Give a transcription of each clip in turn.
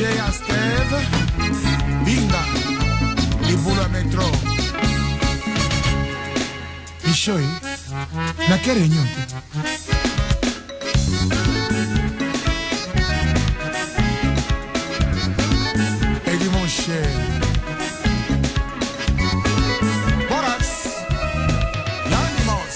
chez Asteve, Binga, Libula Metro. Ishoi, na che réunion? Et dit mon cher, Boras, l'animos.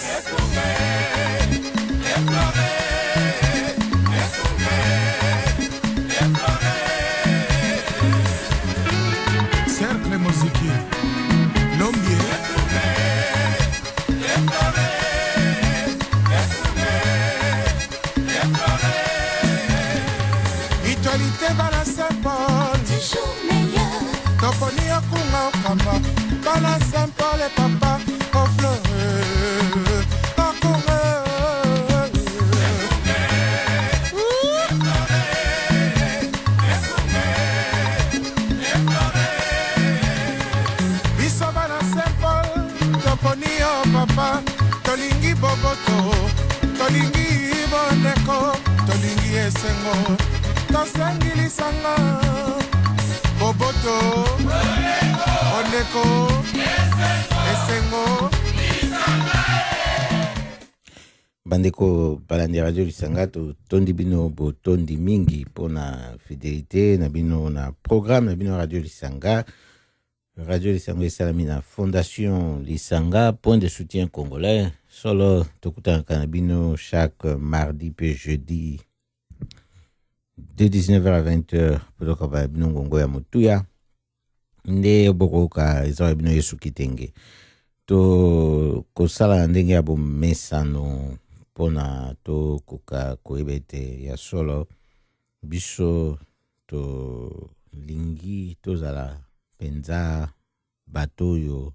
Cercle musique, l'ombier. Itualité bala Saint-Paul, toujours meilleur. Toponi akunga okamba, bala Saint-Paul et papa, au fleur, akunga. Biso bala Saint-Paul, toponi o papa, tolingi boboto, tolingi boneko, tolingi esengo. Tosangili sanga Boboto Oneko Esengo Bandeko balandi radio lisanga to tondi bino bo tondi mingi pona fidélité na bino na programme na bino radio lisanga esalami na fondation lisanga point de soutien congolais solo tokutana na bino chaque mardi pe jeudi de 19h à 20h pour que bino ngongo ya mutuya nde bokoka ezala bino yesu kitenge to kosala ndenge ya bomesano pona to koka koyebete ya solo biso to lingi tozala penza bato oyo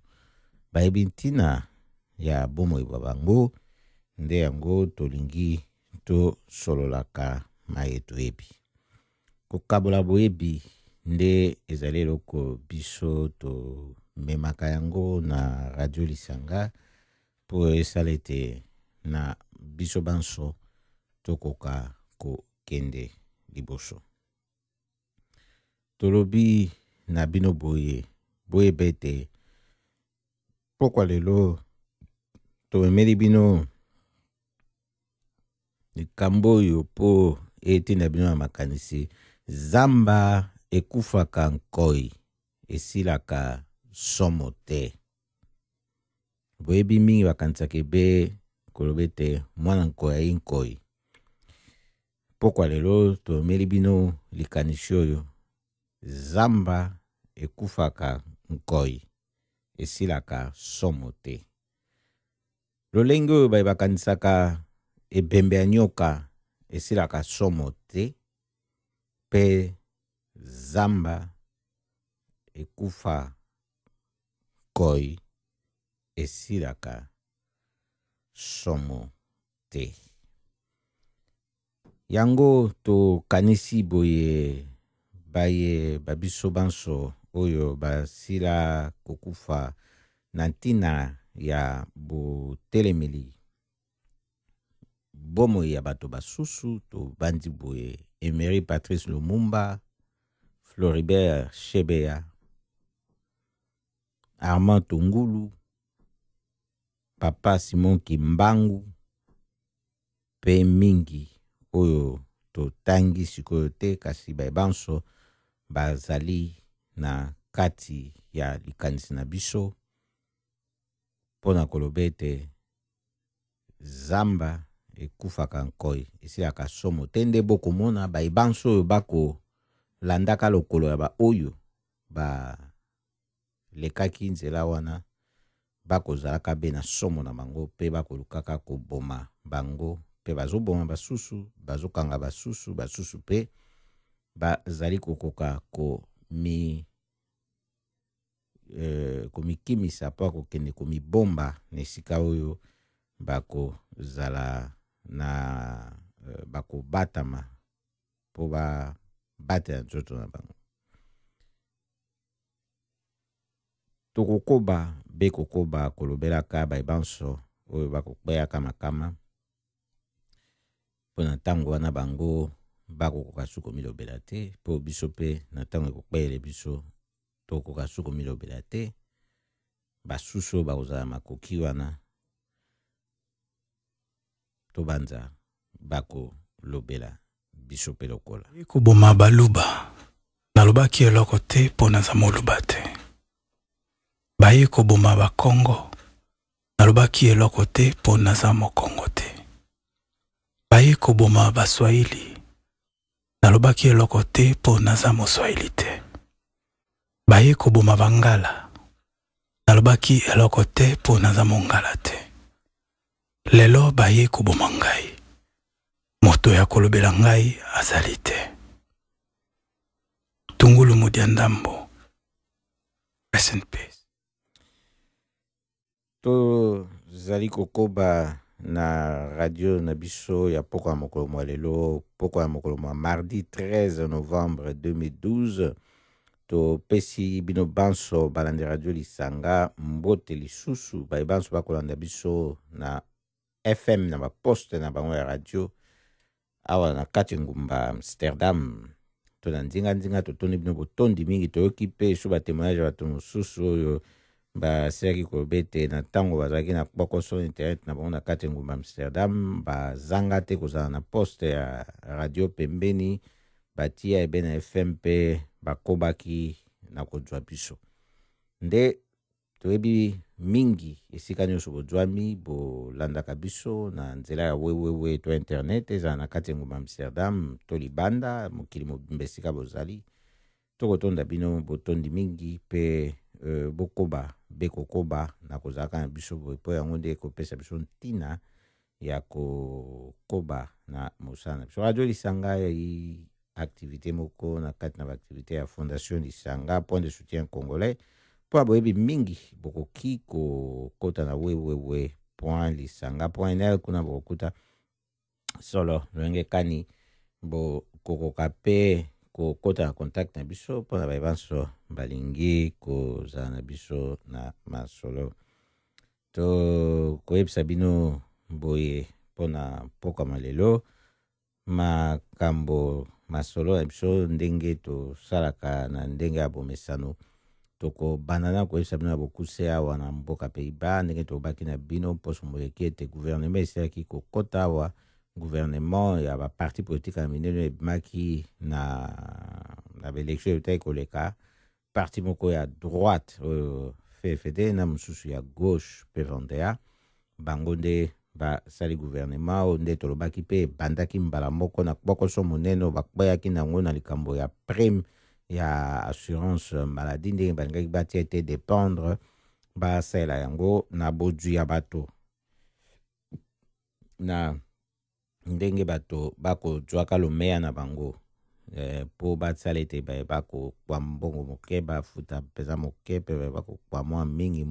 bayebi ntina ya bomoi babango nde yango tolingi tosololaka maye toyebi kokabola boyebi nde ezali eloko biso to memaka yango na radio lisanga po esala ete na biso banso tokoka kokende liboso tolobi na bino boyeba ete pokwa lelo tomemeli bino likambo oyo po ete na bino ya makanisi zamba ekufaka nkoi esilaka somo te boyebi mingi bakanisaka ebe koloba ete mwana nkoi ayi nkoi pokwa lelo tomeli bino likanisi oyo zamba ekufaka nkoi esilaka somo te lolenge oyo baye bakanisaka ebembe ya nyoka esilaka somo te pe zamba ekufa koi esilaka somo te yango to kanisi boye baye babiso banso oyo basila kokufa na ntina ya botelemeli bomoi ya bato basusu to bandi boye Emery Patrice Lumumba, Floribert Chebeya, Armand Tungulu, Papa Simon Kimbangu, pe mingi oyo to tangi sikoyo te kasi banso bazali na kati ya likanisi na biso pona kolobete zamba ekufaka nkoi esilaka somo tende bokomona baibanso oyo bako landaka lokolo ya ba oyo ba lekaki nzela wana bakozalaka be na somo na bango pe bakolukaka koboma bango pe bazoboma basusu bazokanga basusu pe bazali kokoka komikimisa po akokende komibomba na esika oyo bakozala na bakobatama po babatela nzoto na bango tokokoba be kokoba kolobelaka baibanso oyo bakokbayaka makama mpona ntango wana bango bakokoka su komilobela te mpo biso mpe na ntango ekokpeyele biso tokoka su komilobela te basusu oyo bakozala makoki wana tobanza bakolobela biso mpe lokola koboma baluba nalobaki eloko te mpo naza moluba te baye koboma bakongo nalobaki eloko te mpo naza mokongo te baye koboma baswahili nalobaki eloko te mpo naza moswahili te baye koboma bangala nalobaki eloko te mpo naza mongala te lelo baye koboma ngai moto ya kolobela ngai azali te Tungulu Mudiandambo. Rest in peace. To zali kokoba na radio na biso ya poko ya mokolo mwa lelo, poko ya mokolo mwa mardi 13 novembre 2012. To pesi bino banso balande radio lisanga mbote lisusu bai banso bakolanda biso na FM na baposte na bango ya radio awa na kati ngumba Amsterdam. To na nzinga totoni bino botondi mingi toyoki pe so ba témoignage bato mosusu oyo basilaki kobete na ntango bazalaki na bokoso internet na bango na kati ngumba Amsterdam bazanga te kozala na poste ya radio pembeni batia ebe na FM mpe bakobaki na kozwa biso nde toyebi mingi esika nyonso bozwami bolandaka biso na nzela ya wewewe to internet ezala na kati ngumba Amsterdam to libanda mokili mobimba esika bozali tokotonda bino botondi mingi pe bokoba bekokoba na kozalaka na biso po yango nde kopesa biso ntina ya kokoba na mosala na biso radio lisanga ya activité moko na kati na baaktivité ya fondation lisanga point de soutien congolais po boyebi mingi bokoki kokota na wewewe point lisanga point nl kuna bokokuta solo lolenge kani bokokoka pe kokota na contact na biso mpona bayebanso balingi kozala na biso na masolo to koyebisa bino boye mpona pokama lelo makambo masolo na biso ndenge tosalaka na ndenge ya bomesano toko banana koyebisa bino ya bokuse awa na mboka Pays-Bas ndenge tobaki na bino mposo moleki ete gouvernement esilaki kokota awa gouvernement ya baparti politique ya minene ebimaki na baelektio ebitaki koleka parti moko ya droite FFD na mosusu ya gauche PVDA bango nde basali gouvernement oyo nde tolobaki mpe ebandaki mbala moko na bokoso monene oyo bakweyaki nango na likambo ya prime ya assurance maladie ndenge balingaki batia ete dépendre basalela yango na bozwi ya bato na ndenge bato bakozwaka lomeya na bango po basala ete bakokwa mbongo moke bafuta mpeza moke mpe bakokwa mwa mingi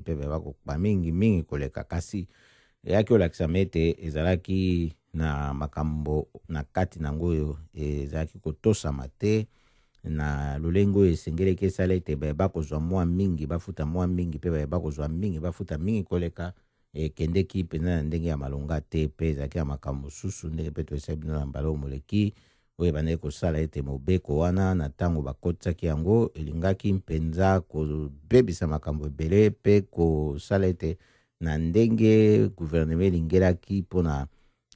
mpe bakokwa mingi koleka kasi eyaki olakisama ete ezalaki na makambo na kati nango oyo ezalaki kotosama te na lolenge oyo esengeleki esala ete bakozwa mwa mingi bafuta mwa mingi mpe bakozwa mingi bafuta mingi koleka ekendeki mpenza na ndenge ya malonga te mpe ezalaki na makambo mosusu ndenge mpe toyesaki bino na mbala oyo moleki oyo ebandaki kosala ete mobeko wana na ntango bakotisaki yango elingaki mpenza kobebisa makambo ebele mpe kosala ete na ndenge gouvernement elingelaki mpona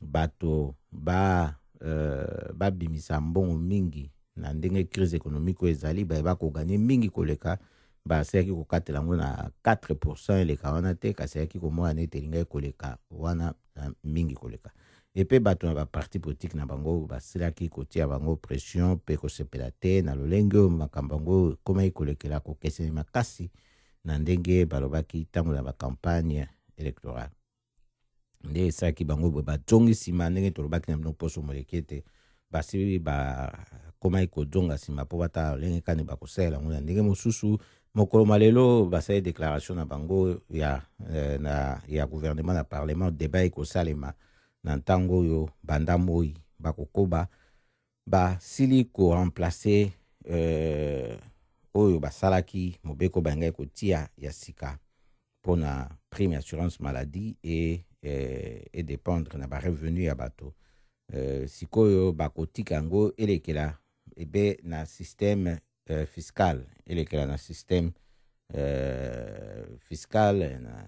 bato babimisa mbongo mingi na ndenge crise économique oyo ezali bakoganye mingi koleka basilaki kokatela yango na 4% eleka wana te kasi ayaki komona nete elingaki koleka wana mingi koleka epe bato na baparti politique na bango basilaki kotia bango pression mpe kosepela te na lolenge oyo makambo yango ekomaki kolekela kokeseni makasi na ndenge balobaki ntango na bakampagne électorale nde esalaki bango boye batongi nsima ndenge tolobaki na bino poso moleki ete basi bakomaki kojonga nsima mpo batala lolenge kani bakosalela yango na ndenge mosusu mokolo malelo basali déclaration na bango ya gouvernement na parlement débat ekosalema na ntango oyo banda moi bakokoba basili koremplace oyo basalaki mobeko bayangaki kotia ya sika mpona prime assurance maladie et dépendre na barevenu ya bato sikoyo bakotika yango elekela ebe na système fiscal, elekela na système fiscal na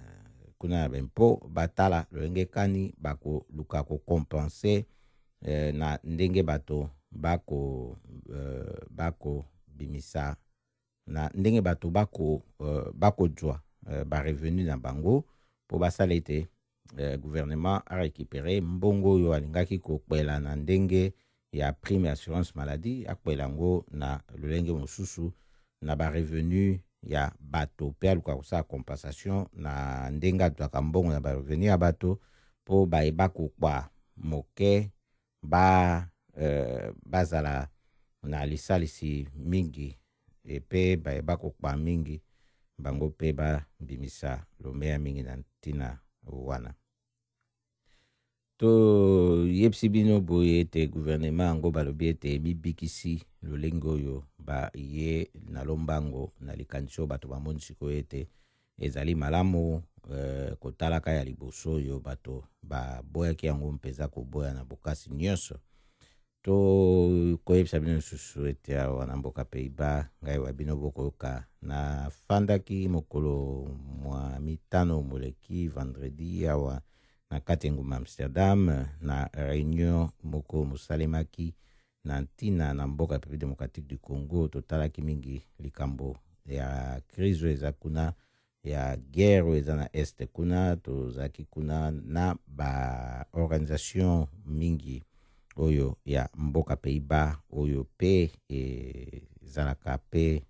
kuna bempo batala lolenge kani bakoluka kokompense na ndenge bato bako bimisa na ndenge bato bakozwa barevenu na bango po basala ete gouvernement a récupéré mbongo oyo alingaki kokwela na ndenge ya prime assurance maladie, akwela yango na lolenge mosusu na barevenu ya bato pe aluka kosala compensation na ndenge atwaka mbongo na barevenu ya bato po bayeba kokwa moke bazala na lisalisi mingi epe bayeba kokwa mingi bango pe babimisa lomeya mingi na ntina wana. To yebisi bino boye ete gouvernement yango balobi ete bibikisi lolenge oyo ye na lombango na likanisi oyo bato bamoni sikoyo ete ezali malamu kotalaka ya liboso oyo bato baboyaki yango mpenza koboya na bokasi nyonso. To koyebisa bino lisusu ete awa na mboka Pays-Bas ngai wa bino bokoyoka na fandaki mokolo mwa mitano moleki vendredi awa na kati nguma Amsterdam na réunion moko mosalemaki na ntina na mboka République démocratique du Congo. Totalaki mingi likambo ya crise eza kuna ya guerre eza na este kuna, tozaki kuna na ba organisation mingi oyo ya mboka Pays-Bas oyo pe ezalaka pe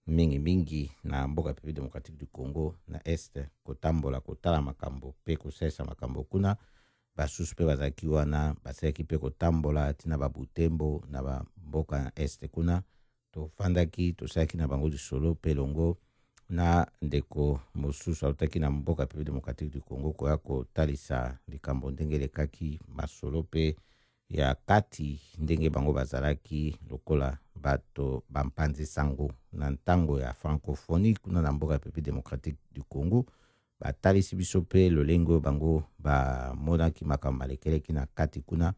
mingi na mboka République démocratique du Congo na este kotambola kotala makambo pe kosesa makambo kuna. Basusu pe bazalaki wana basalaki pe kotambola tina babutembo na mboka na este kuna. Tofandaki tosalaki na bango lisolo pe longo na ndeko mosusu autaki na mboka République démocratique du Congo koya kotalisa likambo ndenge elekaki masolo pe ya kati ndenge bango bazalaki lokola bato bampanzi sango na ntango ya francophonie kuna na mboka République démocratique du Congo. Batalisi biso pe lolengo bango bamonaki makambo malekeleki na kati kuna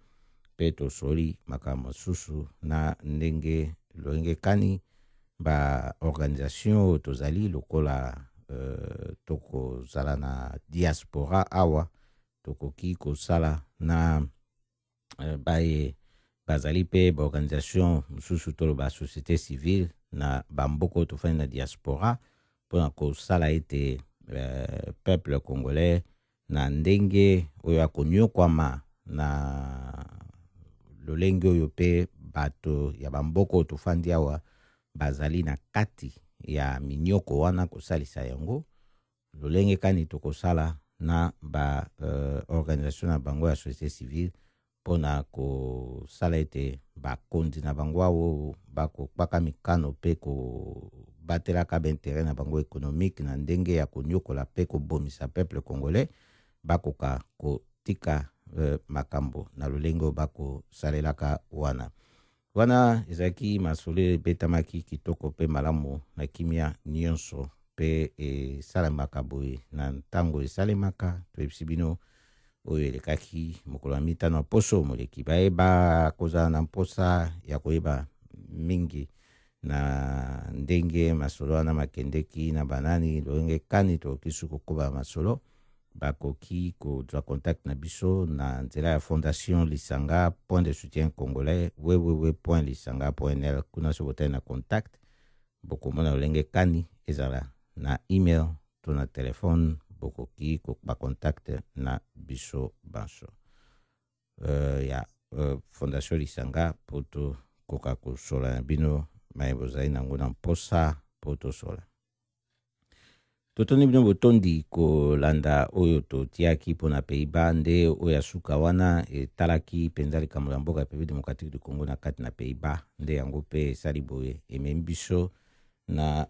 pe tosoli makambo mosusu na ndenge lolenge kani ba organisation tozali lokola tokozala na diaspora awa tokoki kosala na baye bazali pe ba organisation mosusu tolo ba société civile na bamboko tofani na diaspora mpona kosala ete peuple congolais na ndenge oyo akonyokwama na lolenge oyo pe bato ya bamboko tofandi awa bazali na kati ya minyoko wana kosalisa yango lolenge kani tokosala na ba organisation na bango ya société civile mpona kosala ete bakonzi na bango awo bakopaka mikano pe kobatelaka baintere na bango économique na ndenge ya konyokola pe kobomisa peuple congolais bakoka kotika makambo na lolenge oyo bakosalelaka wana ezalaki masolo ebetamaki kitoko pe malamu na kimia nyonso pe esalemaka boye na ntango esalemaka. Toyebisi bino oyo elekaki mokolo ya mitano ya poso moleki bayeba kozala na mposa ya koyeba mingi na ndenge masolo wana makendeki na banani lolenge kani tokoki su kokoba masolo bakoki kozwa contact na biso na nzela ya fondation Lisanga point de soutien congolais www.lisanga.nl kuna so botali na contact bokomona lolenge kani ezala na email to na telefone bokoki bacontact na biso banso ya fondation Lisanga po tokoka kosola na bino maye bozali nango na mposa po tosola. Totoni bino botondi kolanda oyo totiaki mpona Pays-Bas nde oyo ya suka wana etalaki mpenza likambo ya mboka République démocratique du Congo na kati na Pays-Bas nde yango pe esali boye ememi biso na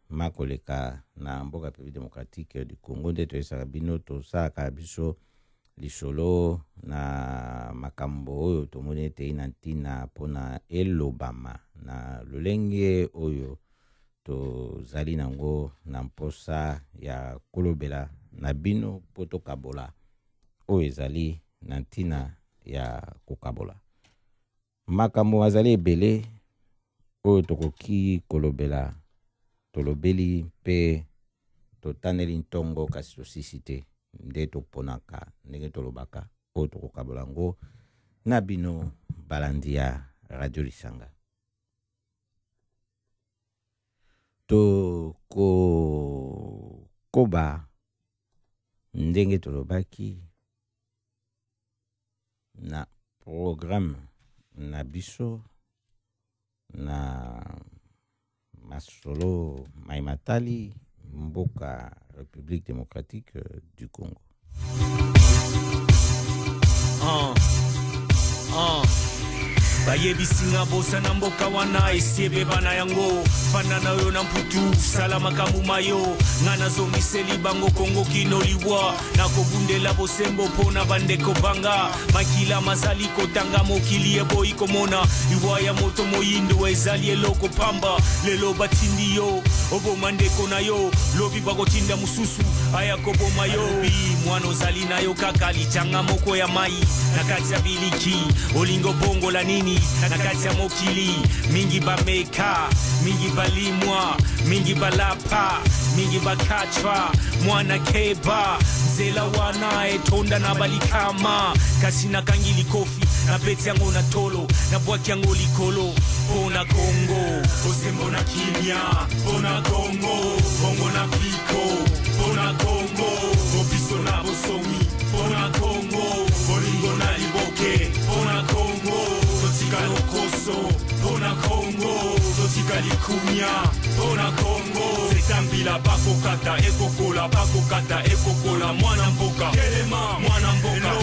makoleka na mboka République démocratique du Congo nde toyesaka bino tosalaka biso lisolo na makambo oyo tomoni ete na ntina mpona elobama na lolenge oyo tozali nango na mposa ya kolobela na bino po tokabola oyo ezali na ntina ya kokabola makambo azali ebele oyo tokoki kolobela tolobeli mpe totaneli ntongo kasi tosisi te nde toponaka ndenge tolobaka oyo tokokabola ngo na bino balandi ya Radio Lisanga. Koba ndenge tolobaki na programme na biso na masolo maimatali mboka République démocratique du Congo. Bayebisinga bosa na mboka wana esiebe bana yango fanana yo na mputu salama kamumayo ngana zomiseli bango Kongo kinoliwa na kobundela bosembo pona bandeko banga makila mazali kotanga mokili eboyi komona iwaya moto moyindo ezali eloko pamba lelo batindi yo obo mandeko na yo lobi bakotinda mususu aya koboma yo bi mwano zali na yo kakali changa moko ya mai nakati ya biliki olingo bongo la nini nakati ya mokili mingi bameka mingi balimwa mingi balapa mingi bakachwa mwana keba zela wana etonda na balikama kasi nakangili kofi na peti yango na tolo na bwaki yango likolo pona Kongo osembo na kimia pona Kongo bongo na piko pona Kongo opiso na bosomi pona Kongo bolingo na liboke pona Kongo totika lokoso pona Kongo totika likumia pona Kongo setambila bakokata ekokola mwana mboka kelema mwana mboka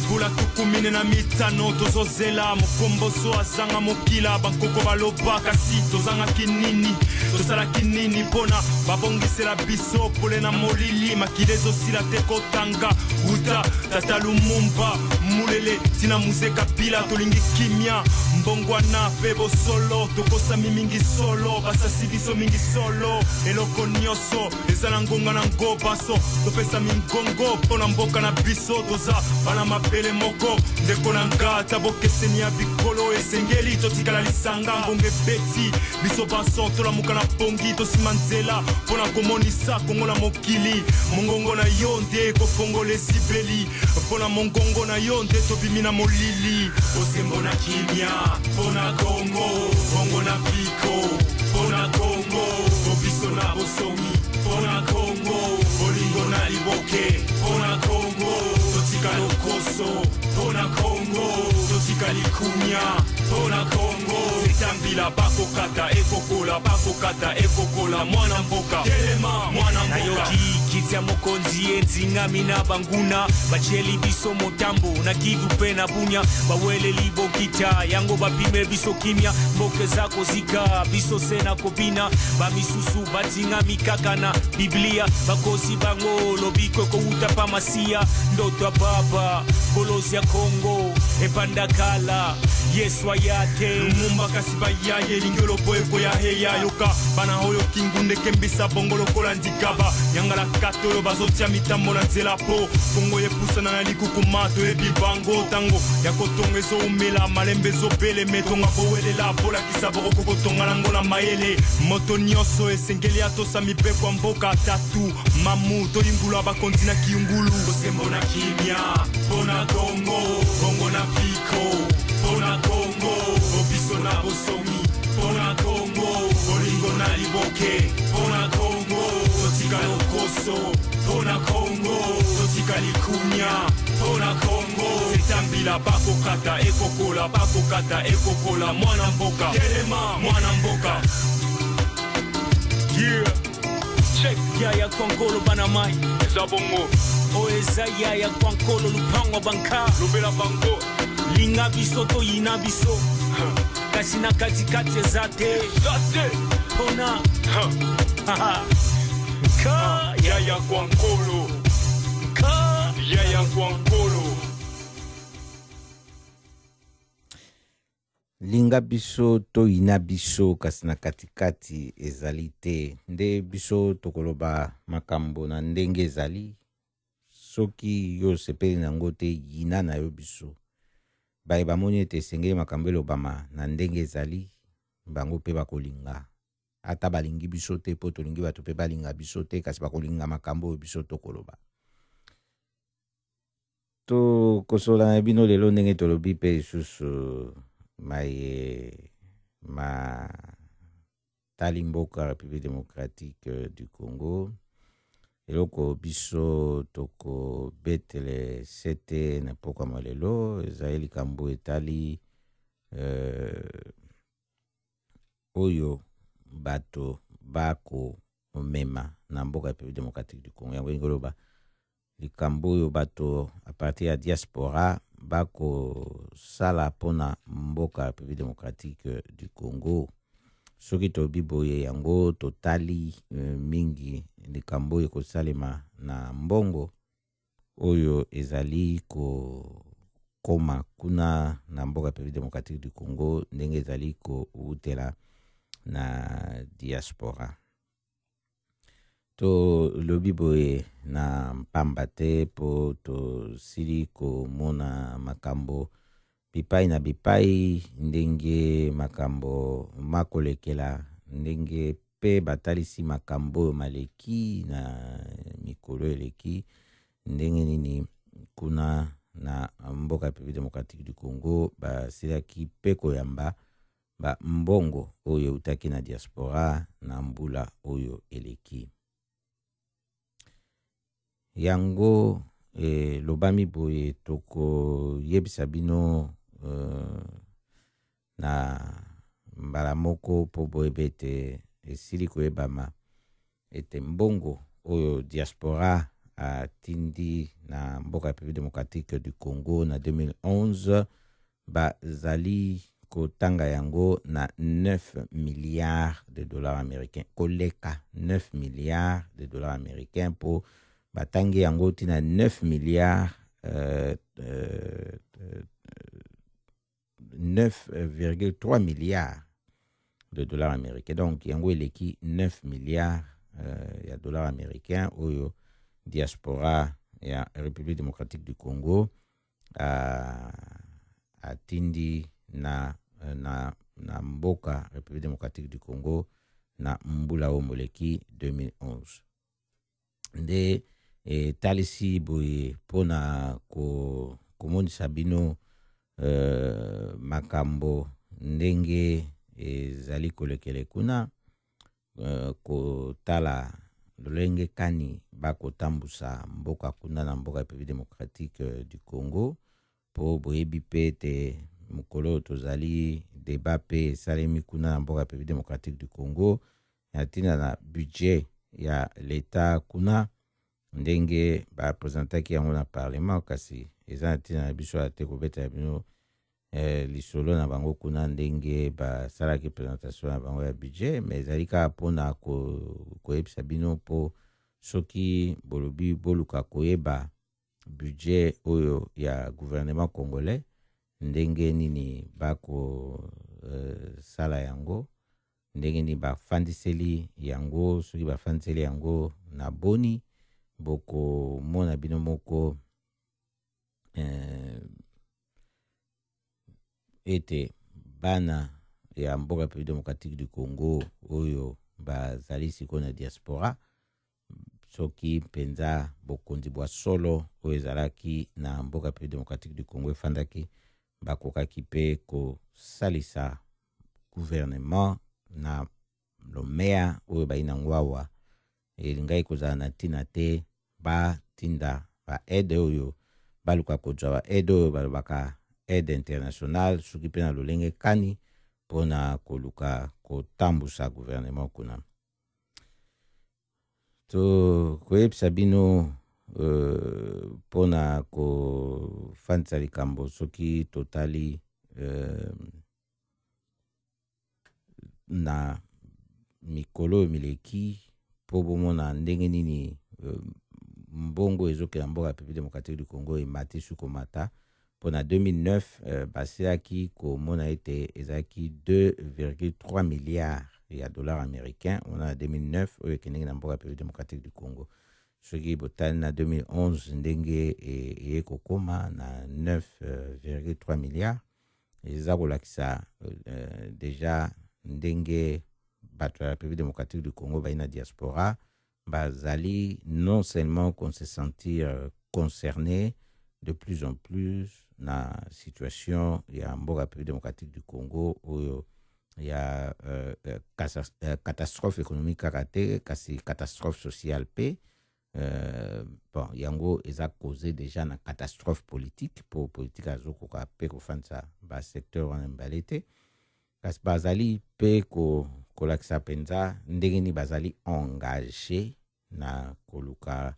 Kula tukumine na mitano tozozela mukomboso azanga mokila bakoko baloba kasi tozanga kinini tozala kinini pona babongisela biso pole na molili makilezo sila teko tanga uta tata Lumumba mulele tina muzeka pila tolingi kimia mbongwana pebo solo tokosami mingi solo basasi biso mingi solo eloko nyoso ezala ngonga na ngobaso topesa mingongo pona mboka na biso toza bana mapele moko ndeko na ngata bokeseni ya bikolo esengeli totikala lisanga ngonge beti biso baso tolamuka na pongi tosimanzela pona komonisa kongo na mokili mongongo na yo nde kofongola esibeli pona mongongo na yo nde tobimi na molili osembo na kimia pona Kongo bongo na piko pona Kongo obiso na bosomi pona Kongo bolingo na liboke pona Kongo totika lokoso pona Kongo totika likumia pona Kongo setambila bakokata ekokola mwana mboka kelema mwana mboka nayoki kitia mokonzi enzinga mina banguna bacheli biso motambo na kivu pe na bunya bawele libo kita yango bapime biso kimia mboke zako zika biso sena kobina bamisusu batinga mikaka na Biblia bakosi bango lobiko ko utapa masia ndoto baba kolosi ya Kongo epandakala Yesu ayate Lumumba kasiba yaye lingelo boyeko ya heya yoka bana hoyo kingunde kembisa bongolo kola ndigaba yangala katolo bazotia mitambo na nzela po Kongo yepusana na likukumato ebibango tango yakotongezo umela malembezo bele metonga bowelela bola kisaboko kokotonga nango na mayele moto nyoso esengeli atosa mibeko mboka tatu mamu tolimbula bakontina kiungulu osembo na kimia pona Kongo bongo na piko pona Kongo obiso na bosomi pona Kongo bolingo na liboke pona Kongo totika lokoso pona Kongo totika likumia pona Kongo setambila bakokata ekokola mwana mboka kelema mwana mboka yeah check yaya kwankolo banamai zabongo oeza yaya kwankolo lupango banka lubela bango linga biso to yina biso kasi na katikati zate pona ka yaya kwankolo ka yaya kwankolo linga biso to ina biso kasi na katikati ezali te nde biso tokoloba makambo na ndenge ezali soki yo sepeli nango te yina na yo biso baye bamoni ete esengeli makambo elobama na ndenge ezali bango mpe bakolinga ata balingi biso te mpo tolingi bato mpe balinga biso te kasi bakolinga makambo oyo biso tokoloba tokosola na bino lelo ndenge tolobi mpe lisusu maye tali mboka République démocratique du Congo eloko biso tokobetele sete na pokwa malelo ezali likambo etali oyo bato bakomema na mboka République démocratique du Congo yango ngoloba likambo oyo bato a partir ya diaspora bakosala mpona mboka République démocratique du Congo soki tobi boye yango totali mingi likambo oyo ekosalema na mbongo oyo ezali kokoma kuna na mboka République démocratique du Congo ndenge ezali koutela na diaspora to lobi boye na mpamba te po tosili komona makambo bipai na bipai ndenge makambo makolekela ndenge pe batalisi makambo maleki na mikolo eleki ndenge nini kuna na mboka République démocratique du Congo basilaki pe koyamba ba mbongo oyo utaki na diaspora na mbula oyo eleki yango lobami boye tokoyebisa bino na mbala moko po boyeba ete esili koyebama ete mbongo oyo diaspora atindi na mboka République démocratique du Congo na 2011 bazali kotanga yango na 9 milliards de dollars américains koleka 9 milliards de dollars américains po batangi yango tina 9 milliards 9,3 milliards de dollars américains. Donc, yango eleki 9 milliards ya dollars américains oyo diaspora ya République démocratique du Congo atindi na mboka République démocratique du Congo na mbula o moleki 2011. Nde talisi boye pona komonisa bino makambo ndenge ezali kolekele kuna kotala lolenge kani bakotambusa mboka kuna na mboka République démocratique du Congo po boyebi pe te mokolo tozali débat pe esalemi kuna na mboka République démocratique du Congo ya ntina na budget ya l'État kuna ndenge bapresentaki yango na parlement kasi eza na ntina na biso ate kobeta bino lisolo na bango kuna ndenge basalaki présentation na bango ya budget mais ezali kaka mpona koyebisa bino mpo soki bolobi boluka koyeba budget oyo ya gouvernement congolais ndenge nini bakosala yango ndenge nini bafandiseli yango soki bafandiseli yango na boni bokomona bino moko ete bana ya mboka République démocratique du Congo oyo bazali siko na diaspora soki mpenza bokonzi bwa solo oyo ezalaki na mboka République démocratique du Congo efandaki bakokaki pe kosalisa gouvernement na lomea oyo baina ngwawa elingai kozala na ntina te batinda ba aide oyo baluka kozwa ba aide oyo balobaka aide internationale soki mpe na lolenge kani mpona koluka kotambusa gouvernement kuna to koyebisa bino mpona kofandisa likambo soki totali na mikolo mileki po bomona ndenge nini mbongo ezokela mboka République démocratique du Congo emati sukomata mpona 2009 basilaki komona ete ezalaki 2,3 milliards ya dollars américains on a 2009 oyo ekendeki na mboka République démocratique du Congo soki botali na 2011 ndenge ekokoma na 9,3 milliards eza kolakisa déjà ndenge bato ya République démocratique du Congo bayi na diaspora bazali non seulement qu'on se sentir concerné de plus en plus na situation ya mboka République démocratique du Congo oyo ya catastrophe économique kaka te kasi catastrophe sociale pe bon yango eza causé déjà na catastrophe politique pour politique azokoka pe kofanisa basecteur wana mibale te kasi bazali pe kolakisa mpenza ndenge nini bazali engagé na koluka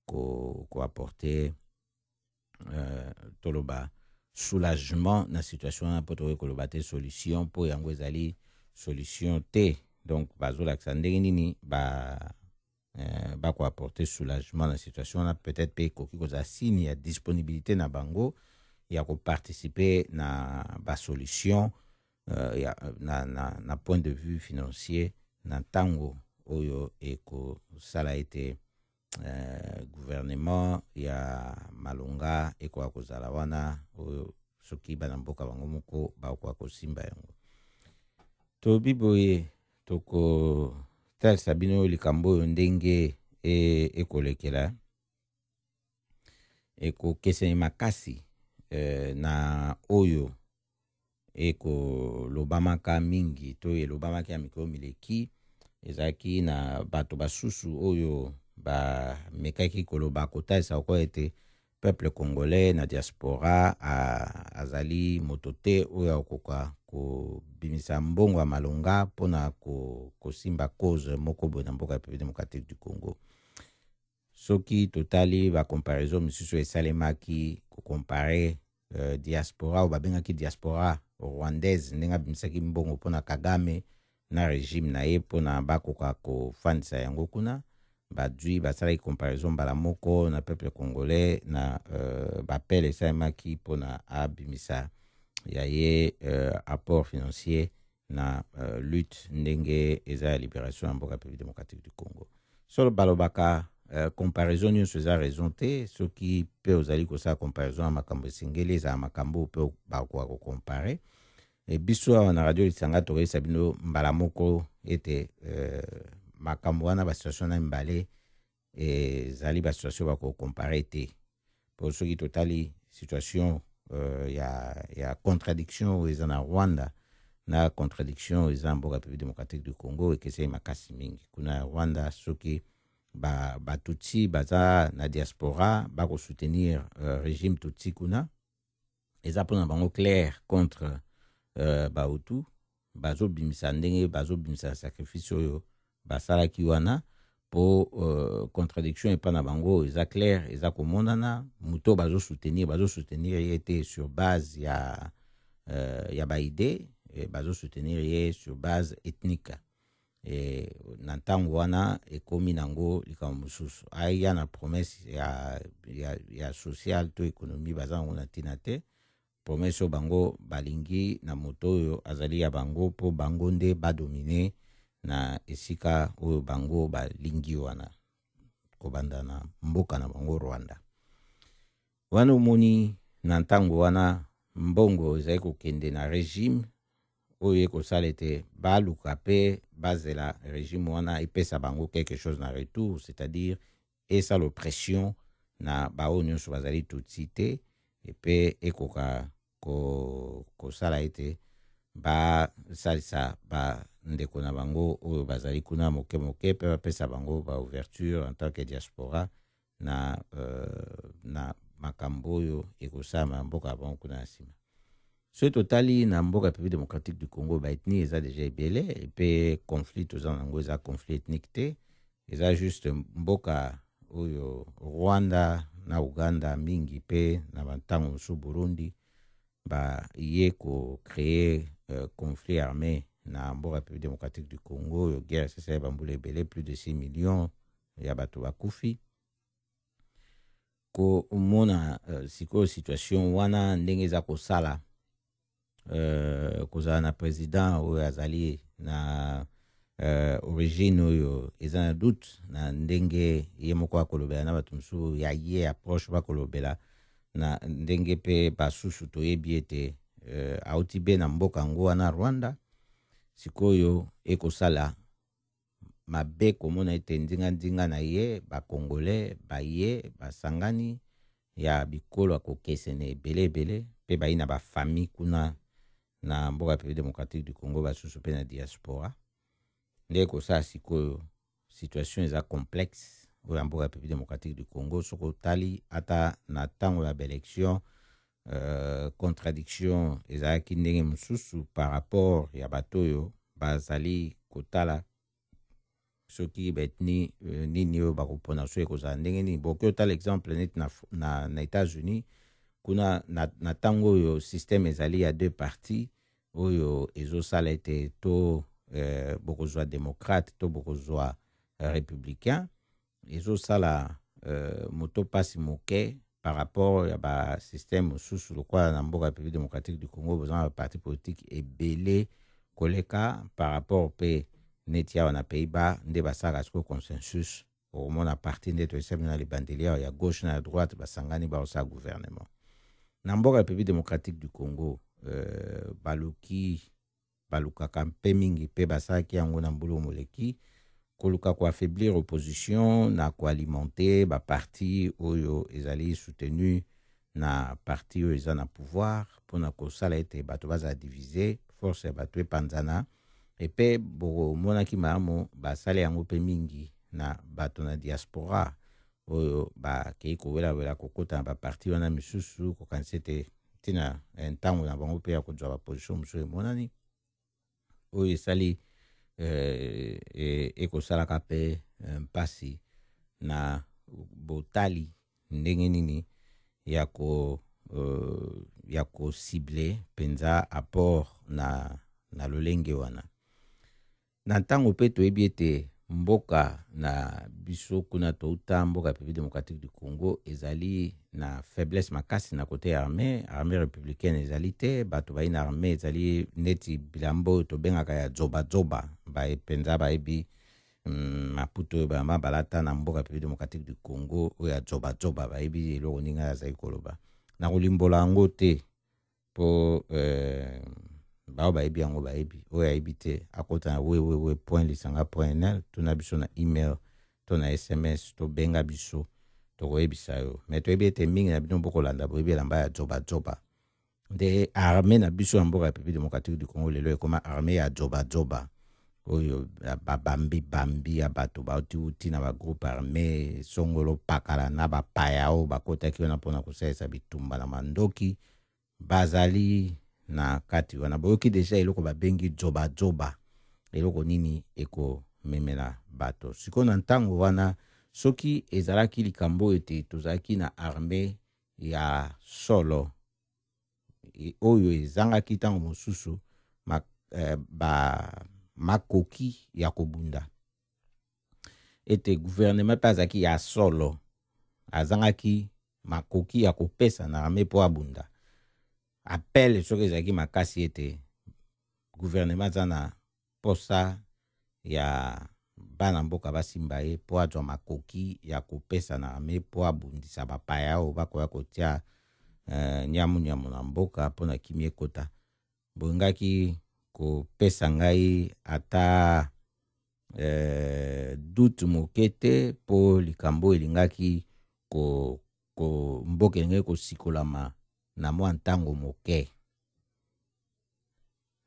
koapporter toloba soulagement na situation wana mpo tokoki koloba te solution mpo yango ezali solution te donc bazolakisa ndenge nini bakoapporter soulagement na situation wana peut-être mpe ekoki kozala signe ya disponibilité na bango ya koparticiper na basolution na point de vue financier na ntango oyo ekosala ete gouvernement ya malonga ekoka kozala wana oyo soki bana mboka bango moko bakoka kosimba yango tobi boye tokotalisa bino likambo oyo ndenge ekolekela ekokeseni makasi na oyo ekolobamaka mingi to elobamaki ya mikolo mileki ezalaki na bato basusu oyo bamekaki koloba kotalisa oko ete peuple congolais na diaspora azali moto te oyo akoka kobimisa mbongo ya malonga mpona kosimba cause moko boye na mboka ya République démocratique du Congo. Soki totali bacomparaison misusu esalemaki kokompare diaspora oyo babengaki diaspora rwandaise ndenge abimisaki mbongo mpona Kagame na régime na ye mpona bakoka kofandisa yango kuna badwi basalaki comparaison mbala moko na peuple congolais na bapele esalemaki mpona abimisa ya ye apport financier na lutte ndenge eza ya libération ya mboka République démocratique du Congo. Solo balobaka comparaison nyonso eza raison te soki mpe ozali kosala comparaison ya makambo esengeli ezala makambo mpe bakoka kocompare biso awa na radio Lisanga tokoyesa bino mbala moko ete makambo wana basituation na mibale ezali basituation bakocompare te po soki totali situation ya contradiction oyo eza na Rwanda na contradiction oyo eza na mboka République démocratique du Congo ekesei makasi mingi kuna ya Rwanda soki batutsi baza na diaspora bakosoutenir régime tutsi kuna eza mpona bango clair contre bahutu bazobimisa ndenge bazobimisa sacrifice oyo basalaki wana po contradiction epa na bango eza clair eza komonana muto bazosoutenir ye te sur base ya baide bazosoutenir ye sur base ethnique na ntango wana ekomi nango likambo mosusu aya na promesse ya social to économie baza nango na ntina te promesse oyo bango balingi na moto oyo azali ya bango mpo bango nde badomine na esika oyo bango balingi wana kobanda na mboka na bango Rwanda. Wana omoni na ntango wana mbongo ezali kokende na régime oyo ekosala ete baluka mpe bazela régime wana epesa bango quelque chose na retour, c'est-à-dire esala pression na bao nyonso bazali tutsi te epe ekoka kosala ete basalisa bandeko na bango oyo bazali kuna moke moke mpe bapesa bango baouverture en tant que diaspora na makambo oyo ekosala na mboka ya bango kuna na nsima. So totali na mboka République démocratique du Congo baethnie eza déjà ebele epe conflit toza nango eza conflit ethnique te eza juste mboka oyo Rwanda na Uganda mingi pe na bantango mosusu Burundi ye ko-créer conflit armé na mboka République démocratique du Congo oyo guerre esesali bambula ebele plus de 6 millions ya bato bakufi komona sikoyo situation wana ndenge eza kosala kozala na président oyo azali na origine oyo eza na doute na ndenge ye moko akolobela na bato mosusu ya ye approche bakolobela na ndenge mpe basusu toyebi ete auti be na mboka yango wana Rwanda sikoyo ekosala mabe komona ete ndinga na ye bakongole baye basangani ya bikolo akokesene ebele mpe bayi na bafamille kuna na mboka République démocratique du Congo basusu mpe na diaspora nde kosala sikoyo situation eza complexe oyo ya mboka République démocratique du Congo soko otali ata na ntango ya baélection contradiction ezalaki ndenge mosusu par rapport ya bato oyo bazali kotala soki betni nini oyo bakopona so ekozala ndenge nini boki otala exemple neti na États-Unis kuna na ntango oyo système ezali ya deux parties oyo ezosala ete to bokozwa démocrate to bokozwa républicain ezosala moto pasi moke par rapport ya ba système mosusu lokola na mboka République démocratique du Congo besoin ya parti politique ebele koleka par rapport pe neti awa na Pays-Bas nde basalaka siko consensus okomona parti nde toesemi na libandeli ya gauche na ya droite basangani baosala gouvernement na mboka République démocratique du Congo balukaka mpe mingi mpe basalaki yango na mbulu moleki koluka koaffaiblir opposition na koalimenter baparti oyo ezali soutenu na parti oyo eza na pouvoir mpona kosala ete bato bazala divise force ya bato epanzana epe bomonaki malamu basala yango mpe mingi na bato na diaspora oyo bakei kowelawela kokota na baparti wana misusu kokanisi ete ntina ntango na bango mpe ya kozwa baposition mosusu emonani oyo esali ekosalaka mpe mpasi na botali ndenge nini ya kosible mpenza apport na lolenge wana na ntango mpe toyebi ete mboka na biso kuna touta mboka République démocratique du Congo ezali na faiblesse makasi na kote ya armée républicaine ezali te bato bayi na armée ezali neti bilambo tobengaka ya zoba baepenza bayebi maputo oyo bama balata na mboka République démocratique du Congo oyo ya zoba bayebi eloko ndenge azali koloba na kolimbola yango te po bao bayebi yango bayebi oyo ayebi te akota na www.lisanga.nl tuna biso na email to na SMS to benga biso tokoyebisa yo me toyebi ete mingi na bino bokolanda boyebi elamba ya zoba nde armée na biso ya mboka République démocratique du Congo lelo ekoma armée ya zoba oyo babambi ya bato bauti na bagroupe armé songolo pakala na bapaya oyo bakotaki wana mpona kosalisa bitumba na mandoki bazali na kati wana boyoki deja eloko babengi zoba eloko nini ekomemela bato siko na ntango wana soki ezalaki likambo ete tozalaki na armée ya solo oyo ezangaki ntango mosusu makoki ya kobunda ete gouvernement mpe azalaki ya solo azangaki makoki ya kopesa na armée mpo abunda appel soki ezalaki makasi ete gouvernement aza na posa ya bana mboka basimba ye mpo azwa makoki ya kopesa na armée mpo abundisa bapaya oyo bakoya kotia nyamu na mboka mpona kimi ekota boyingaki kopesa ngai ata doute moke te mpo likambo elingaki mboka elingaki kosikolama na mwa ntango moke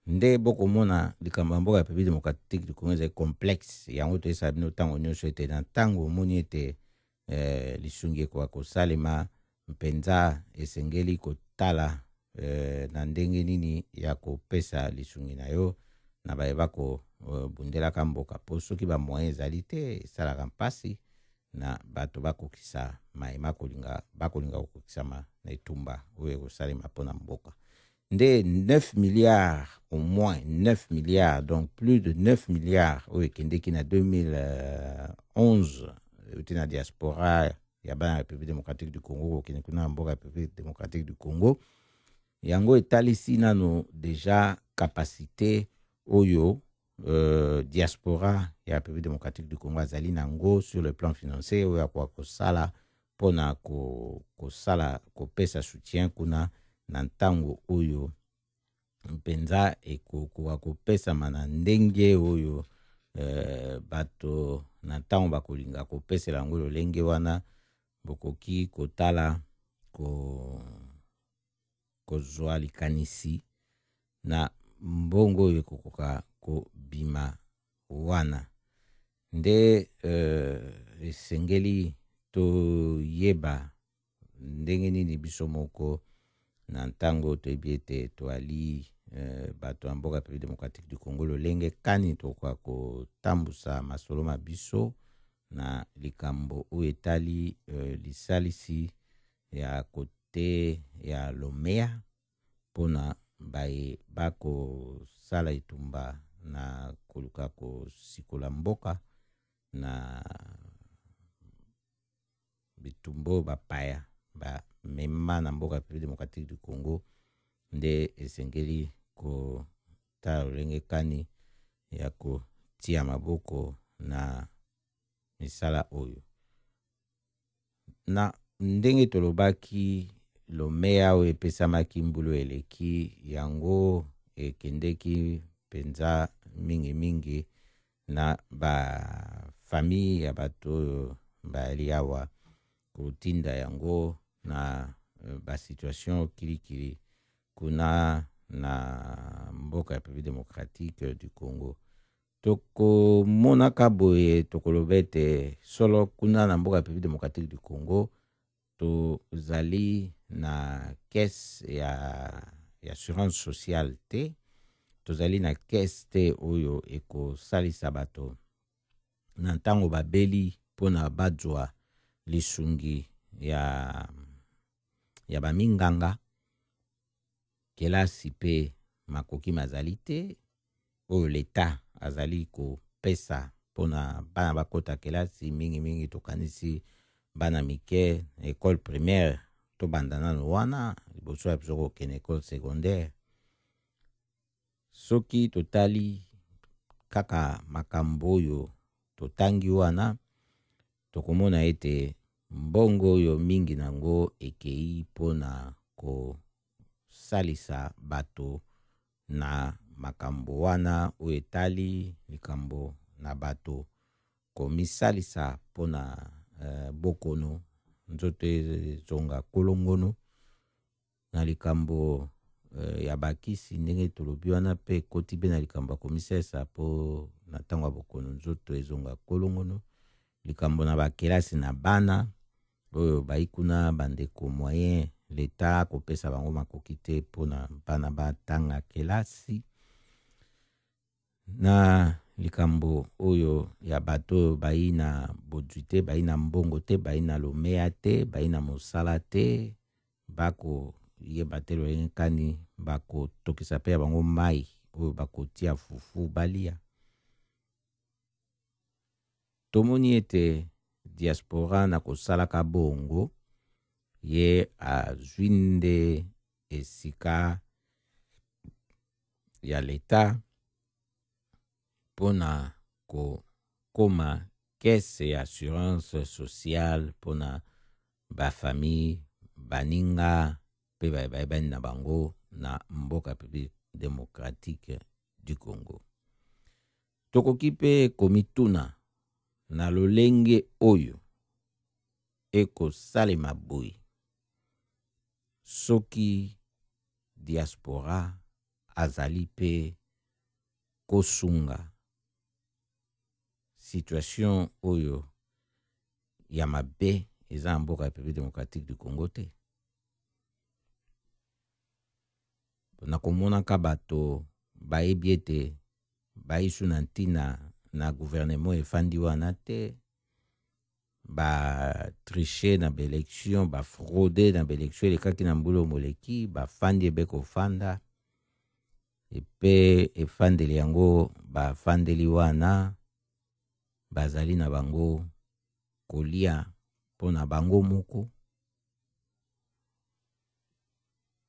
nde bokomona likambo ya mboka ya République démocratique du Congo ezali complexe yango toyesala bino ntango nyonso ete na ntango omoni ete lisungi ekoka kosalema mpenza esengeli kotala na ndenge nini ya kopesa lisungi na yo na bayeba kobundelaka mboka mpo soki bamoyen ezali te esalaka mpasi na bato bakokisa mayema bakolinga kokokisama na etumba oyo ekosalema mpona mboka nde 9 milliards au moins 9 milliards donc plus de 9 milliards oyo ekendeki na 2011 uti na diaspora ya bana République démocratique du Congo kokende kuna na mboka République démocratique du Congo yango etalisi nano deja capacité oyo diaspora ya République démocratique du Congo azali nango sur le plan financier oyo akoka kosala mpona kosala kopesa soutien kuna na ntango oyo mpenza ekokoka kopesama na ndenge oyo bato na ntango bakolinga kopesela yango lolenge wana bokoki kotala kozwa likanisi na mbongo oyo ekokoka kobima wana nde esengeli toyeba ndenge nini biso moko na ntango toyebi ete toali bato ya mboka République démocratique du Congo lolenge kani tokoka kotambusa masolo ma biso na likambo oyo etali lisalisi ya kote ya Lomea mpona baye bakosala etumba na koluka kosikola mboka na bitumbo bapaya bamema na mboka République démocratique du Congo nde esengeli kotala lolenge kani ya kotia maboko na misala oyo na ndenge tolobaki Lomea oyo epesamaki mbulu eleki yango ekendeki mpenza mingi na bafamille ya bato oyo bali awa kotinda yango na basituation kilikili kuna na mboka ya République démocratique du Congo. Tokomonaka boye tokoloba ete solo kuna na mboka ya République démocratique du Congo tozali na caisse ya assurance sociale te, tozali na caisse te oyo ekosalisa bato na ntango babeli mpona bazwa lisungi ya baminganga kelasi pe makoki mazali te oyo leta azali kopesa mpona bana bakota kelasi mingi tokanisi bana mike école primaire to banda nano wana liboso ya biso kokende école secondaire. Soki totali kaka makambo oyo totangi wana tokomona ete mbongo oyo mingi nango ekei mpona kosalisa bato na makambo wana oyo etali likambo na bato komisalisa mpona bokono nzoto ezonga kolongono na likambo ya bakisi ndenge tolobi wana pe koti be na likambo ya komisalisa po na ntango ya bokono nzoto ezonga kolongono likambo na bakelasi na bana oyo baikuna bandeko moyen leta kopesa bango makoki te mpona bana batanga kelasi na likambo oyo ya bato bai na bodwi te bai na mbongo te bai na Lomea te bai na mosala te bako yeba te lolenge kani bakotokisa pe ya bango mai oyo bakotia fufu balia. Tomoni ete diaspora na kosalaka bongo ye azwi nde esika ya leta mpona kokoma caisse ya assurance sociale mpona bafamille baninga mpe bayebani na bango na mboka République démocratique du Congo. Tokoki mpe komituna na lolenge oyo ekosalema boye soki diaspora azali mpe kosunga situation oyo ya mabe eza na mboka République démocratique du Congo te. Na komonaka bato bayebi ete baisu na ntina na gouvernement efandi wana te ba tricher na baélection ba frauder na baélection elekaki na mbulo moleki bafandi ebe kofanda epe efandeli yango bafandeli wana bazali na bango kolia mpona bango moko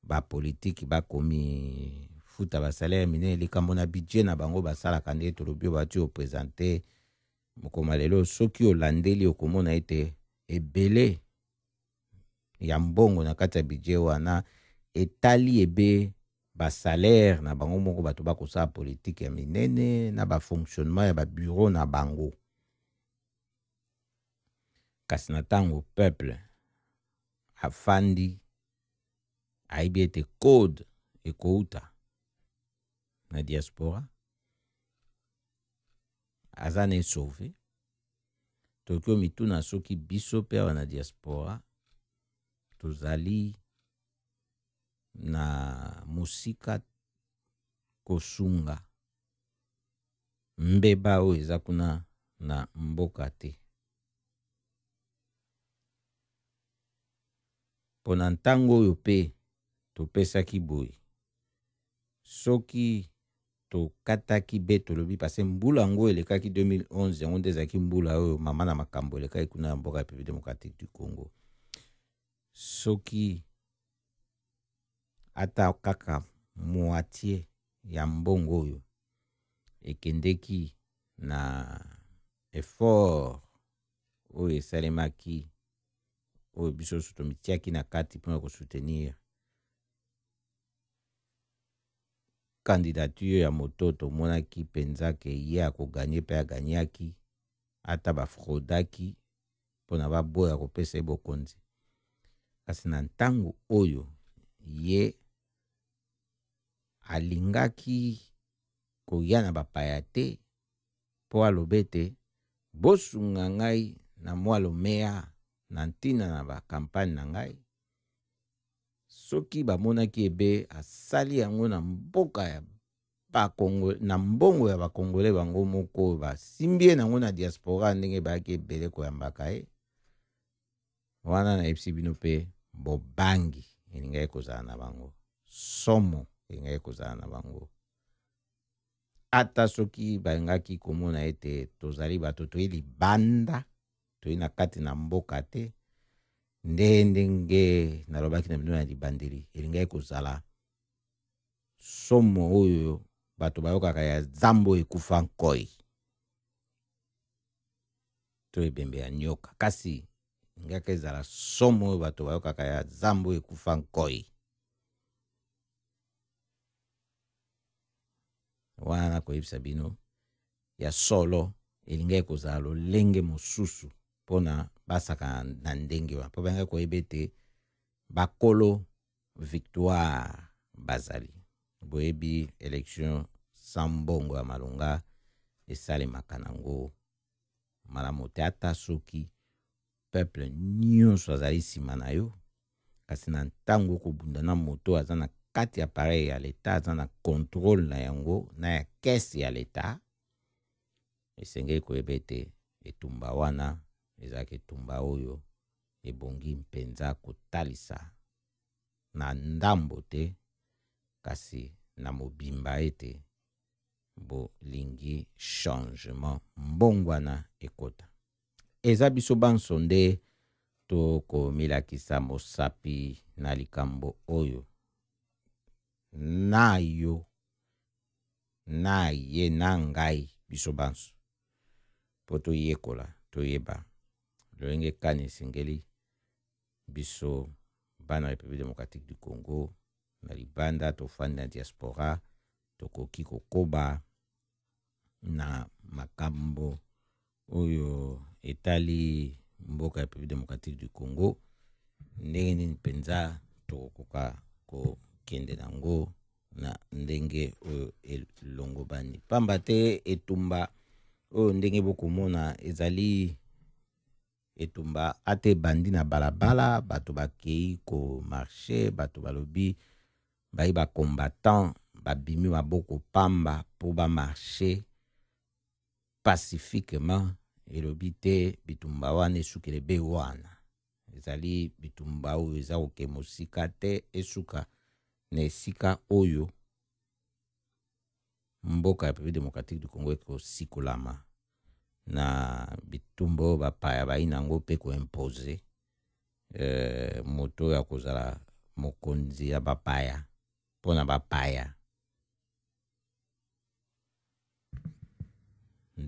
ba politiki bakomi bafuta basalaire minene likambo na budget na bango basalaka nde tolobi bati opresente mokoma lelo soki olandeli okomona ete ebele ya mbongo na kati ya budget wana etali ebe basalaire na bango moko bato bakosala politike ya minene na bafonctionnement ya babureau na bango. Kasi na ntango peuple afandi aibi ete code ekouta na diaspora aza na esauve tokyo mituna soki biso pe awa na diaspora tozali na musika kosunga mbeba oyo eza kuna na mboka te. Pona ntango oyo pe topesaki boye soki tokataki be tolobi pase mbula yango elekaki 2011 yango nde ezalaki mbula oyo mama na makambo elekaki kuna na mboka ya République démocratique du Congo. Soki ata kaka moitié ya mbongo oyo ekendeki na effort oyo esalemaki oyo biso tomitiaki na kati mpona kosoutenir candidature ya moto tomonaki mpenza ke ye akoganye mpe aganyaki ata bafraudaki mpona baboya kopesa ye bokonzi. Kasi na ntango oyo ye alingaki koya na bapaya te mpo alobe te bosunga ngai na mwalo meya na ntina na bakampagne na ngai. Soki bamonaki ebe asali yango na mboka ya bakongo na mbongo ya bakongole bango moko basimbie nango na diaspora ndenge bayaki ebele koyambaka ye wana na yebisi bino mpe bobangi elingai kozala na bango, somo elingai kozala na bango. Ata soki bayangaki komona ete tozali bato toyi libanda toyi na kati na mboka te ndenge nalobaki na bino na libandeli elingai kozala somo oyo bato bayokaka ya zambo ekufa nkoi to ebembe ya nyoka. Kasi ngaka ezala somo oyo bato bayokaka ya zambo ekufa nkoi wana koyebisa bino ya solo elingai kozala lolenge mosusu mpona basaka na ndenge wana mpo bangai koyeba ete bakolo victoire bazali boyebi élection sans mbongo ya malonga esalemaka nango malamu te ata soki peuple nyonso azali nsima na yo. Kasi na ntango kobunda na moto aza na kati ya appareil ya leta aza na contrôle na yango na ya kese ya leta esengeli koyeba ete etumba wana ezalaki etumba oyo ebongi mpenza kotalisa na ndambo te kasi na mobimba ete bolingi changement mbongwana ekota. Eza biso banso nde tokomilakisa mosapi na likambo oyo na yo na ye na ngai biso banso po toyekola toyeba lolenge kani esengeli biso bana République démocratique du Congo na libanda tofandi na diaspora tokoki kokoba na makambo oyo etali mboka ya République démocratique du Congo ndenge nini mpenza tokoka kokende nango na ndenge oyo elongobani pamba te etumba oyo ndenge bokomona ezali etumba ate bandi na balabala bato bakei ko marché bato balobi bayi ba combattant babimi maboko pamba po ba marché pacifiquement elobi te bitumba wana esukele be wana ezali bitumba oyo eza koke mosika te esuka na esika oyo mboka ya République démocratique du Congo ekosikolama na bitumba oyo bapaya bayi nango mpe koimpose moto ya kozala mokonzi ya bapaya mpona bapaya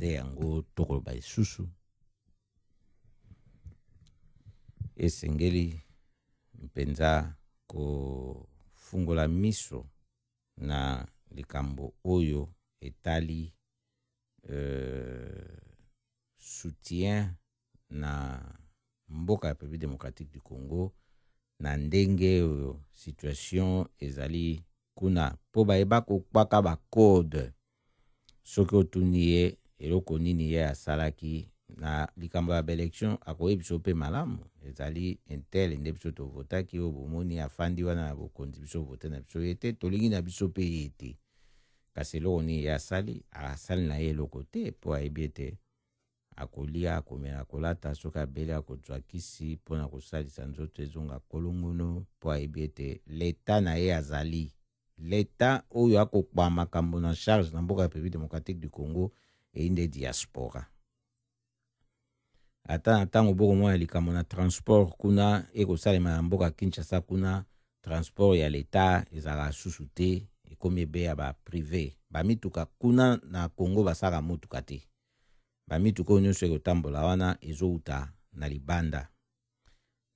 nde yango tokoloba lisusu esengeli mpenza kofungola miso na likambo oyo etali soutien na mboka ya République démocratique du Congo na ndenge oyo situation ezali kuna po bayeba kokpaka bacode soki otuni ye eloko nini ye asalaki na likambo ya baelection akoyebi biso mpe malamu ezali intel nde biso tovotaki oyo bomoni afandi wana na bokonzi biso vote na biso ye te tolingi na biso mpe ye te kasi eloko nini ye asali na ye eloko te po ayebi ete akolia akomela akolata soki abeli akozwa kisi mpona kosalisa nzoto ezonga kolongono po ayebi ete leta na ye azali leta oyo akokpa makambo na charge na mboka ya République démocratique du Congo eyinde diaspora ata na ntango boko mwa ya likambo na transport kuna ekosalema na mboka Kinshasa kuna transport ya leta ezalaka susu te ekomi ebe ya baprive bamituka kuna na Congo basaka mutuka te bamituka oyo nyonso ekotambola wana ezouta na libanda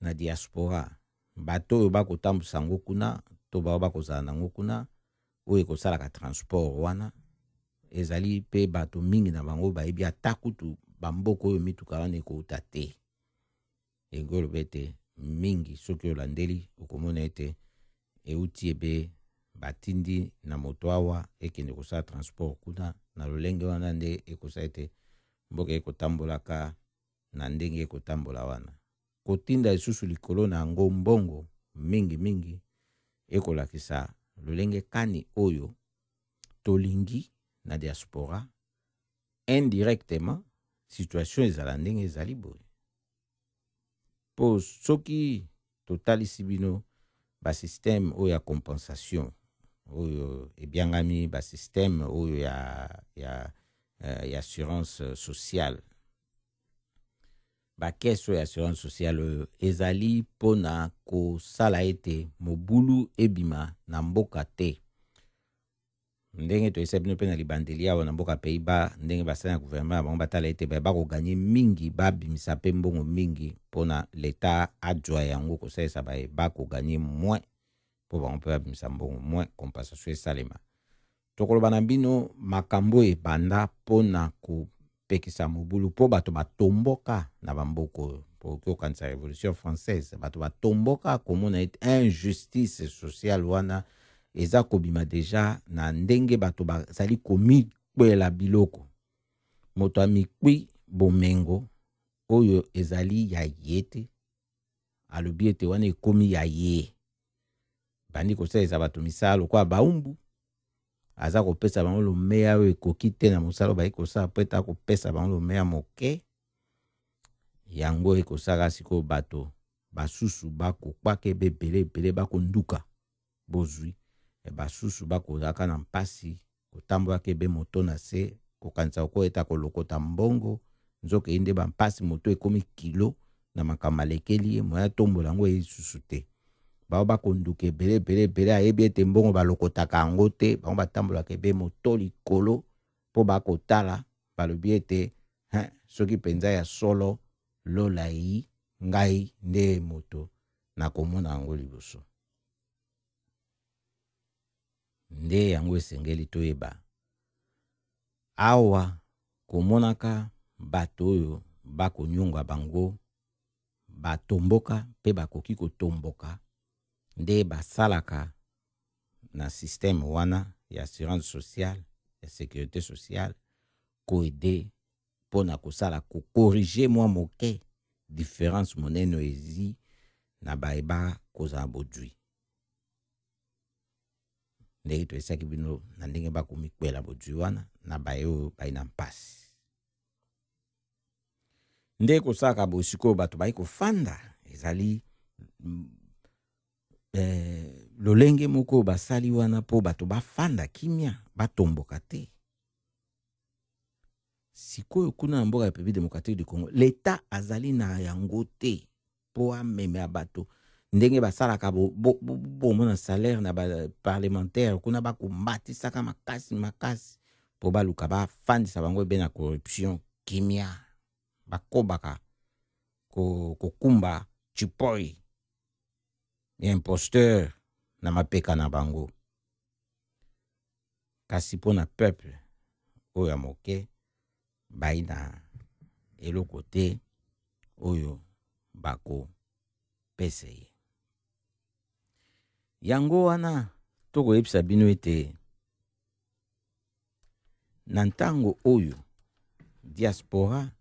na diaspora bato oyo bakotambusa yango kuna to bao bakozala nango kuna oyo ekosalaka transport wana ezali pe bato mingi na bango bayebi ata kutu bamboka oyo mituka wana ekouta te engoloba ete mingi soki olandeli okomona ete euti ebe batindi na moto awa ekende kosala transport kuna na lolenge wana nde ekosala ete mboka ekotambolaka na ndenge ekotambola wana kotinda lisusu likolo na yango mbongo mingi ekolakisa lolenge kani oyo tolingi na diaspora indirectement situation ezala ndenge ezali boye po soki totalisi bino basystème oyo ya compensation oyo ebiangami basystème oyo ya assurance sociale bakese oyo ya assurance sociale oyo ezali mpona kosala ete mobulu ebima na mboka te ndenge toyesa bino mpe na libandeli awa na mboka Pays-Bas ndenge basali na gouvernement bango batala ete bakoganye mingi babimisa mpe mbongo mingi mpona leta adjoa yango kosalisa bakoganye moins mpo bango mpe babimisa mbongo moins compensation esalema tokoloba na bino makambo ebanda mpona kopekisa mobulu mpo bato batomboka na bamboka oyo po okanisa révolution française bato batomboka komona ete injustice sociale wana eza kobima deja na ndenge bato bazali komikwela biloko moto amikwi bomengo oyo ezali ya ye te alobi ete wana ekomi ya ye bandi kosalisa bato misala lokola baumbu aza kopesa bango lomeya oyo ekoki te na mosala bayi kosala po ete akopesa bango lomeya moke yango ekosala sikoyo bato basusu bakokpaka ebele bakonduka bozwi basusu bakozalaka na mpasi kotambolaka ebe moto na se kokanisa ko eta kolokota mbongo nzoka inde bampasi moto ekomi kilo na makambo alekeli ye moya tombola yango esusu te bao bakonduka ebele ayebi ete mbongo balokotaka yango te bango batambolaka ebe moto likolo po bakotala balobi ete soki penza ya solo lola yi ngai nde moto na komona yango liboso nde yango esengeli toyeba awa komonaka bato oyo bakonyonga bango batomboka mpe bakoki kotomboka nde basalaka na système wana ya assurance sociale ya sécurité sociale koede mpona kosala kokorige mwa moke différence monene ezi na bayeba kozala bodwi ndenge toyesaki bino na ndenge bakomikwela bodwi wana na baye oyo bayi na mpasi nde kosalaka bosikoyo bato bayi kofanda ezali lolenge moko basali wana po bato bafanda kimia batomboka te sikoyo kuna na mboka ya République démocratique du Congo leta azali na yango te po amemela bato ndenge basalaka bomona salaire na parlementaire kuna bakombatisaka makasi po baluka bafandisa bango ebe na corruption kimia bakobaka kokumba chipoi ya imposteur na mapeka na bango. Kasi po na peuple oyo ya moke bai na eloko te oyo bako pese ye. Yango wana tokoyebisa bino ete na ntango oyo diaspora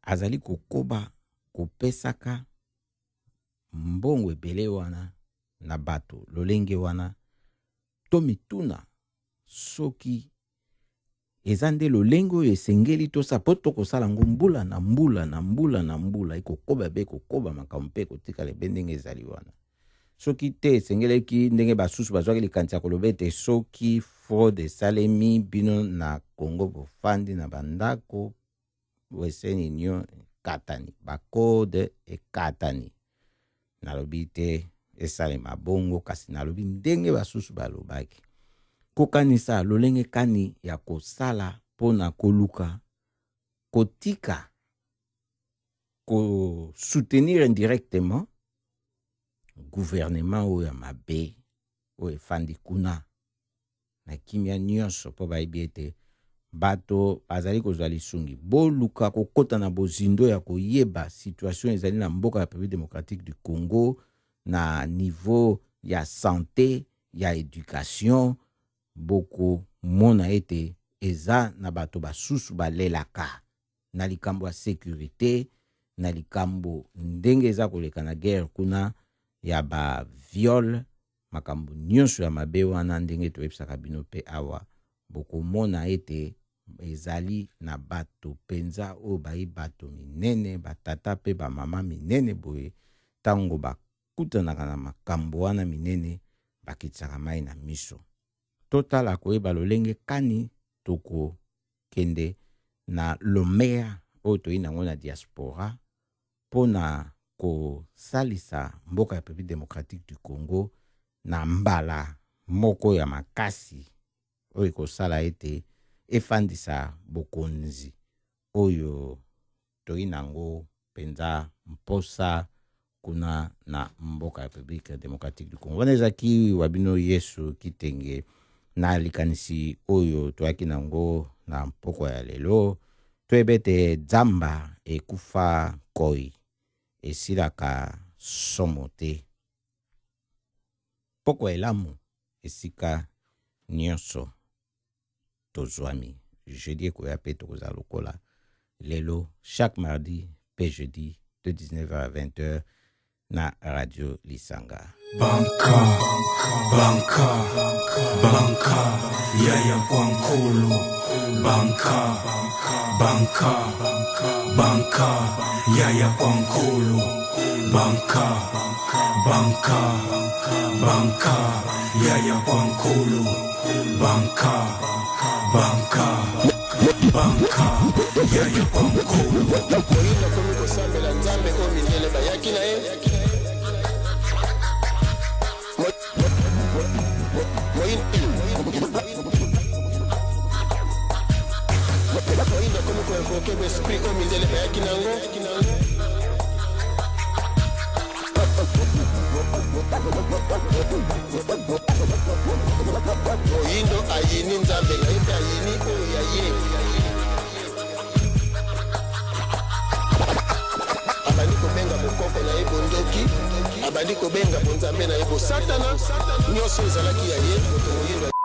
azali kokoba kopesaka mbongo ebele wana na bato lolenge wana, to mituna soki eza nde lolenge oyo esengeli tosa po tokosala ngo mbula na mbula na mbula na mbula ekokoba be kokoba makambo mpe kotikala ebe ndenge ezali wana. Soki te esengeleki ndenge basusu bazwaki likanisi ya koloba ete soki fraude esalemi bino na Congo bofandi na bandako Western Union ekatani bakode ekatani, nalobi te esalema bongo, kasi nalobi ndenge basusu balobaki kokanisa lolenge kani ya kosala pona koluka kotika ko soutenir indirectement gouvernement oyo ya mabe oyo efandi kuna na kimia nyonso po bayebi ete bato azali kozwa lisungi boluka kokota na bozindo ya koyeba situation ezali na mboka ya République démocratique du Congo na niveau ya santé ya éducation. Boko mona ete eza na bato basusu balelaka na likambo ya sécurité, na likambo ndenge eza koleka na guerre kuna ya ba viol, makambo nyonso ya mabe wana ndenge toyebisaka bino pe awa. Boko mona ete ezali na bato penza oyo bayi bato minene, batata pe ba mama minene boye, tango bakutanaka na makambo wana minene bakitisaka mai na miso. Totala koyeba lolenge kani toko kende na lomea oyo toyi nango na diaspora pona ko salisa mboka ya République démocratique du Congo na mbala moko ya makasi oyo kosala ete efandisa bokonzi oyo toyi nango penza mposa kuna na mboka ya République démocratique du Congo. Wana ezaki wabino Yesu kitenge na likanisi oyo toyaki nango na mpoko ya lelo. Toyebete Nzamba ekufa koi esilaka somo te. Poko elamu esika nyonso tozwami. Jeudi ekoya pe tokoza lokola lelo chaque mardi pe jeudi de 19h à 20h na Radio Lisanga. Banka, banka, banka, yaya kwankulu. Banka, banka, banka, yaya kwankulu. Banka, banka, banka, yaya kwankulu. Banka, banka, banka, yaya kwankulu. Moyindo komi kosambela Nzambe o mindele bayaki na ye. Moyindo komi koinvoke l'esprit o mindele bayaki nango. Moyindo ayini Nzambe ngaite ayini oyo yaye. Abandi kobenga mokoko na ye bondoki, abandi kobenga bonzambe na ye bosatana, nyonso ezalaki ya ye.